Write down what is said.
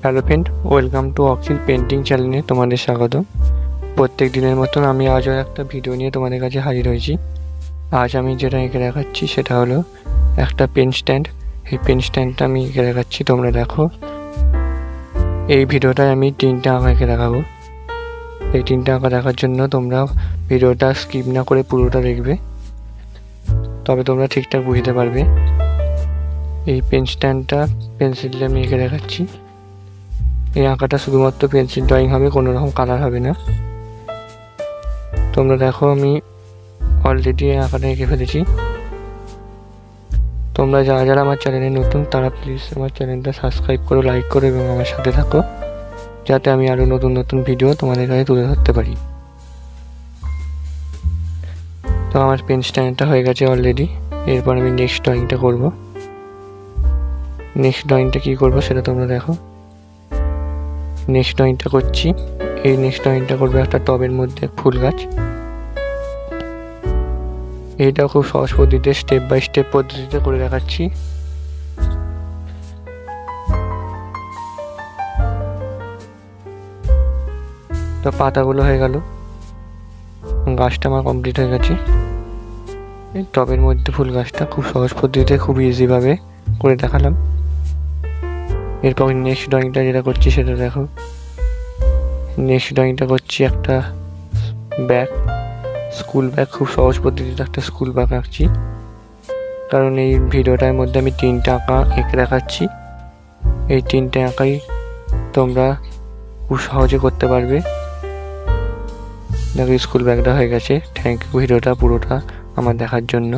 Hello friend, welcome to অক্সিল painting চ্যানেলে তোমাদের স্বাগত। প্রত্যেক দিনের মতন আমি আজও একটা ভিডিও নিয়ে তোমাদের কাছে হাজির হয়েছি। আজ আমি যেটা এঁকে দেখাচ্ছি সেটা হলো একটা পেন স্ট্যান্ড। এই পেন স্ট্যান্ডটা আমি এঁকে দেখাচ্ছি, তোমরা দেখো। এই ভিডিওটায় আমি তিনটা আঁকা এঁকে দেখাবো। এই তিনটা আঁকা দেখার জন্য তোমরা ভিডিওটা স্কিপ না করে পুরোটা দেখবে, তবে তোমরা ঠিকঠাক বুঝতে পারবে। এই পেন স্ট্যান্ডটা পেন্সিল দিয়ে আমি এঁকে দেখাচ্ছি। এই আঁকাটা শুধুমাত্র পেন্সিল ড্রয়িং হবে, কোনো রকম কালার হবে না। তোমরা দেখো আমি অলরেডি এই আঁকাটা এঁকে ফেলেছি। তোমরা যারা যারা আমার চ্যানেলে নতুন তারা প্লিজ আমার চ্যানেলটা সাবস্ক্রাইব করো, লাইক করো এবং আমার সাথে থাকো, যাতে আমি আরও নতুন নতুন ভিডিও তোমাদের কাছে তুলে ধরতে পারি। তো আমার পেন স্ট্যান্ডটা হয়ে গেছে অলরেডি। এরপর আমি নেক্সট ড্রয়িংটা করব। নেক্সট ড্রয়িংটা কী করবো সেটা তোমরা দেখো। নেক্সট ড্রয়িংটা করছি, এই নেক্সট ড্রয়িংটা করবো একটা টবের মধ্যে ফুল গাছ। এইটাও খুব সহজ পদ্ধতিতে স্টেপ বাই স্টেপ পদ্ধতিতে করে দেখাচ্ছি। তো পাতাগুলো হয়ে গেল, গাছটা আমার কমপ্লিট হয়ে গেছে। এই টবের মধ্যে ফুল গাছটা খুব সহজ পদ্ধতিতে খুব ইজিভাবে করে দেখালাম। এরপর নেক্সট ড্রয়িংটা যেটা করছি সেটা দেখো। নেক্সট ড্রয়িংটা করছি একটা ব্যাগ, স্কুল ব্যাগ। খুব সহজ পদ্ধতিতে একটা স্কুল ব্যাগ আঁকছি, কারণ এই ভিডিওটার মধ্যে আমি তিনটা আঁকা এঁকে দেখাচ্ছি। এই তিনটে আঁকাই তোমরা খুব সহজে করতে পারবে। দেখো স্কুল ব্যাগটা হয়ে গেছে। থ্যাংক ইউ ভিডিওটা পুরোটা আমার দেখার জন্য।